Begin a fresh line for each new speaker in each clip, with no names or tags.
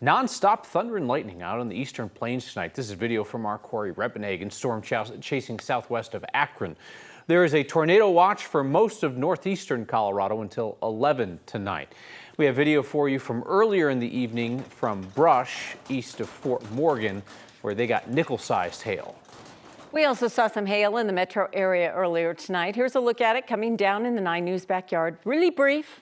Non-stop thunder and lightning out on the eastern plains tonight. This is video from our Corey Reppenhagen. Storm chasing southwest of Akron. There is a tornado watch for most of northeastern Colorado until 11 tonight. We have video for you from earlier in the evening from Brush, east of Fort Morgan, where they got nickel-sized hail.
We also saw some hail in the metro area earlier tonight. Here's a look at it coming down in the 9 News backyard. Really brief.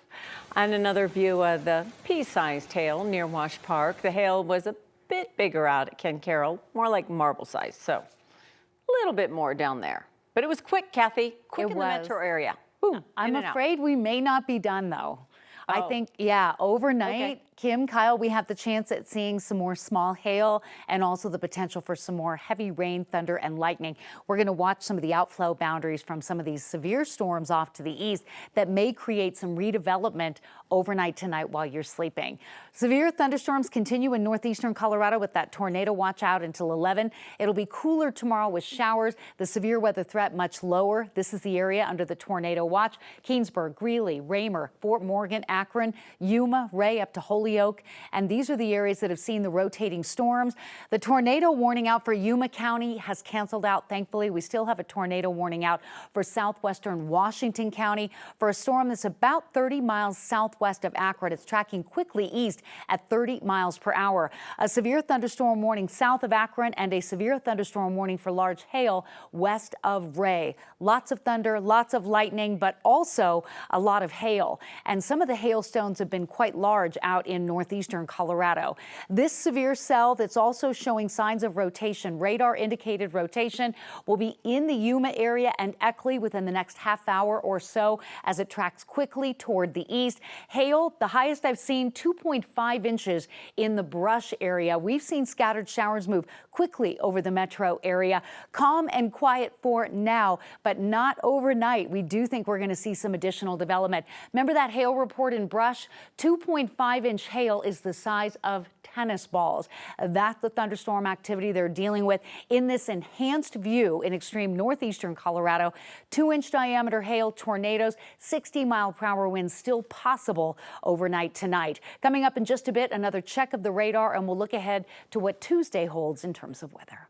And another view of the pea-sized hail near Wash Park. The hail was a bit bigger out at Ken Carroll, more like marble size, so a little bit more down there. But it was quick, Kathy, quick in the metro area.
Boom, I'm afraid we may not be done, though. I think, yeah, overnight, Kim, Kyle, we have the chance at seeing some more small hail and also the potential for some more heavy rain, thunder, and lightning. We're going to watch some of the outflow boundaries from some of these severe storms off to the east that may create some redevelopment overnight tonight while you're sleeping. Severe thunderstorms continue in northeastern Colorado with that tornado watch out until 11. It'll be cooler tomorrow with showers. The severe weather threat much lower. This is the area under the tornado watch. Keensburg, Greeley, Raymer, Fort Morgan, Akron, Yuma, Ray up to Holyoke. And these are the areas that have seen the rotating storms. The tornado warning out for Yuma County has canceled out. Thankfully, we still have a tornado warning out for southwestern Washington County for a storm that's about 30 miles southwest of Akron. It's tracking quickly east at 30 miles per hour. A severe thunderstorm warning south of Akron and a severe thunderstorm warning for large hail west of Ray. Lots of thunder, lots of lightning, but also a lot of hail. And some of the hailstones have been quite large out in northeastern Colorado. This severe cell that's also showing signs of rotation, radar indicated rotation, will be in the Yuma area and Eckley within the next half hour or so as it tracks quickly toward the east. Hail, the highest I've seen, 2.5 inches in the Brush area. We've seen scattered showers move quickly over the metro area. Calm and quiet for now, but not overnight. We do think we're going to see some additional development. Remember that hail report in Brush? 2.5-inch hail is the size of tennis balls. That's the thunderstorm activity they're dealing with in this enhanced view in extreme northeastern Colorado. 2-inch diameter hail, tornadoes, 60-mile-per-hour winds still possible overnight tonight. Coming up in just a bit, another check of the radar, and we'll look ahead to what Tuesday holds in terms of weather.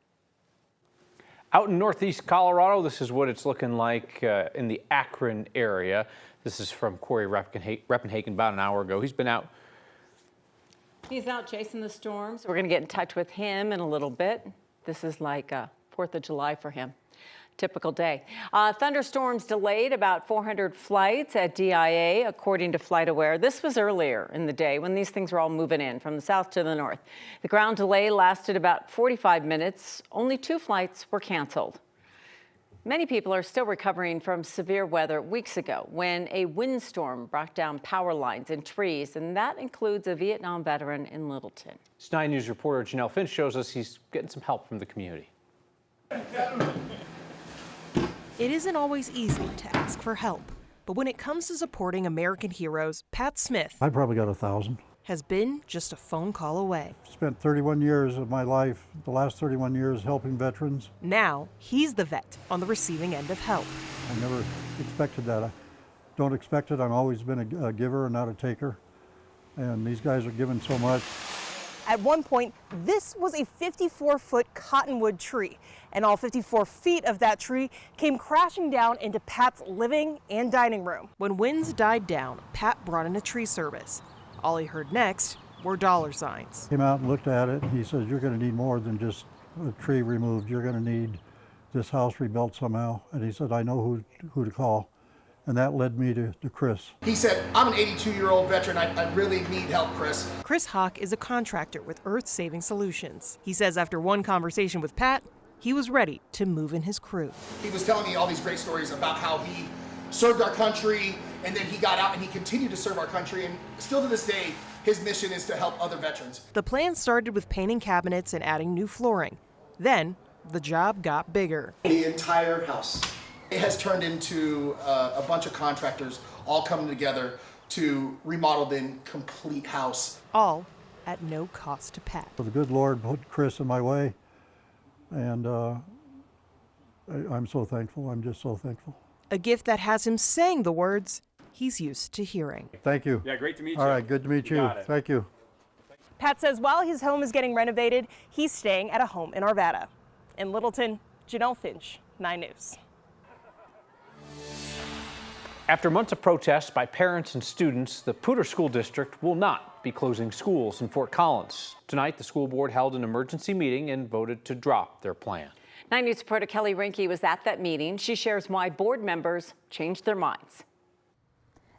Out in northeast Colorado, this is what it's looking like in the Akron area. This is from Corey Reppenhagen about an hour ago. He's been out.
He's out chasing the storms. We're going to get in touch with him in a little bit. This is like 4th of July for him. Typical day. Thunderstorms delayed about 400 flights at DIA, according to FlightAware. This was earlier in the day when these things were all moving in from the south to the north. The ground delay lasted about 45 minutes. Only 2 flights were canceled. Many people are still recovering from severe weather weeks ago when a windstorm brought down power lines and trees, and that includes a Vietnam veteran in Littleton. 9 News reporter Janelle Finch shows us he's getting some help from the community.
It isn't always easy to ask for help, but when it comes to supporting American heroes, Pat Smith,
I probably got 1,000.
Has been just a phone call away.
Spent 31 years of my life, the last 31 years, helping veterans.
Now he's the vet on the receiving end of help.
I never expected that. I don't expect it. I've always been a giver and not a taker. And these guys are giving so much.
At one point, this was a 54-foot cottonwood tree, and all 54 feet of that tree came crashing down into Pat's living and dining room. When winds died down, Pat brought in a tree service. All he heard next were dollar signs.
Came out and looked at it, and he says, you're going to need more than just a tree removed. You're going to need this house rebuilt somehow. And he said, I know who to call. And that led me to Chris.
He said, I'm an 82-year-old veteran. I really need help, Chris.
Chris Hawk is a contractor with Earth Saving Solutions. He says after one conversation with Pat, he was ready to move in his crew.
He was telling me all these great stories about how he served our country, and then he got out and he continued to serve our country. And still to this day, his mission is to help other veterans.
The plan started with painting cabinets and adding new flooring. Then the job got bigger.
The entire house. It has turned into a bunch of contractors all coming together to remodel the complete house.
All at no cost to Pat.
The good Lord put Chris in my way, and I'm so thankful. I'm just so thankful.
A gift that has him saying the words he's used to hearing.
Thank you.
Yeah, great to meet you.
All right, good to meet you.
got it.
Thank you.
Pat says while his home is getting renovated, he's staying at a home in Arvada. In Littleton, Janelle Finch, 9 News.
After months of protests by parents and students, the Poudre School District will not be closing schools in Fort Collins. Tonight, the school board held an emergency meeting and voted to drop their plan.
9 News reporter Kelly Rinke was at that meeting. She shares why board members changed their minds.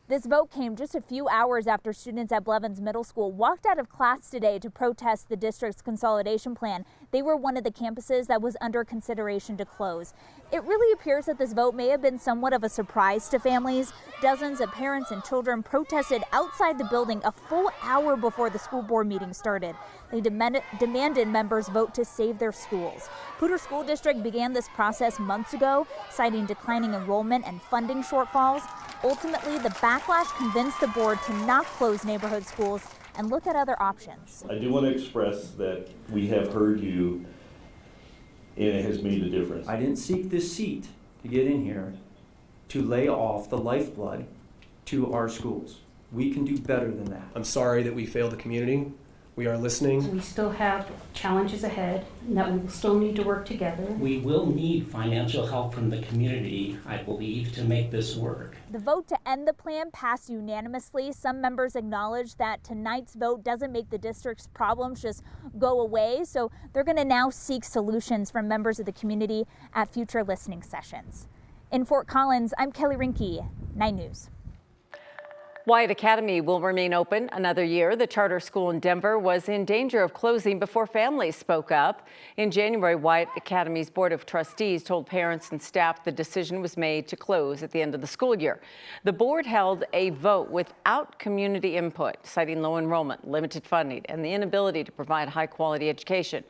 This vote came just a few hours after students at Blevins Middle School walked out of class today to protest the district's consolidation plan. They were one of the campuses that was under consideration to close. It really appears that this vote may have been somewhat of a surprise to families. Dozens of parents and children protested outside the building a full hour before the school board meeting started. They demanded members vote to save their schools. Poudre School District began this process months ago, citing declining enrollment and funding shortfalls. Ultimately, the backlash convinced the board to not close neighborhood schools and look at other options.
I do want to express that we have heard you, and it has made a difference.
I didn't seek this seat to get in here to lay off the lifeblood to our schools. We can do better than that.
I'm sorry that we failed the community. We are listening.
We still have challenges ahead and that we will still need to work together.
We will need financial help from the community, I believe, to make this work.
The vote to end the plan passed unanimously. Some members acknowledged that tonight's vote doesn't make the district's problems just go away, so they're going to now seek solutions from members of the community at future listening sessions. In Fort Collins, I'm Kelly Rinke, 9 News.
Wyatt Academy will remain open another year. The charter school in Denver was in danger of closing before families spoke up. In January, Wyatt Academy's Board of Trustees told parents and staff the decision was made to close at the end of the school year. The board held a vote without community input, citing low enrollment, limited funding, and the inability to provide high-quality education.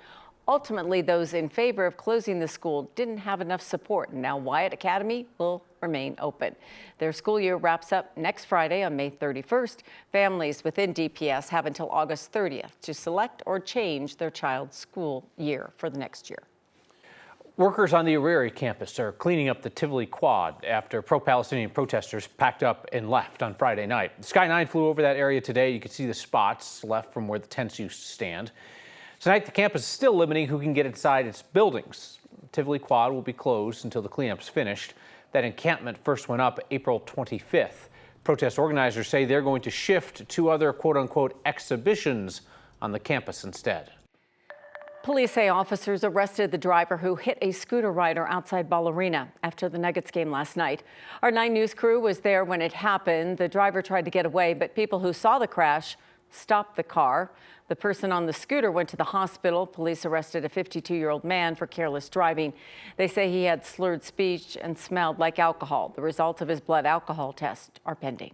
Ultimately, those in favor of closing the school didn't have enough support, and now Wyatt Academy will remain open. Their school year wraps up next Friday on May 31st. Families within DPS have until August 30th to select or change their child's school year for the next year.
Workers on the Aurora campus are cleaning up the Tivoli Quad after pro-Palestinian protesters packed up and left on Friday night. Sky 9 flew over that area today. You can see the spots left from where the tents used to stand. Tonight, the campus is still limiting who can get inside its buildings. Tivoli Quad will be closed until the cleanup's finished. That encampment first went up April 25th. Protest organizers say they're going to shift to other quote-unquote exhibitions on the campus instead.
Police say officers arrested the driver who hit a scooter rider outside Ball Arena after the Nuggets game last night. Our 9 News crew was there when it happened. The driver tried to get away, but people who saw the crash stopped the car. The person on the scooter went to the hospital. Police arrested a 52-year-old man for careless driving. They say he had slurred speech and smelled like alcohol. The results of his blood alcohol test are pending.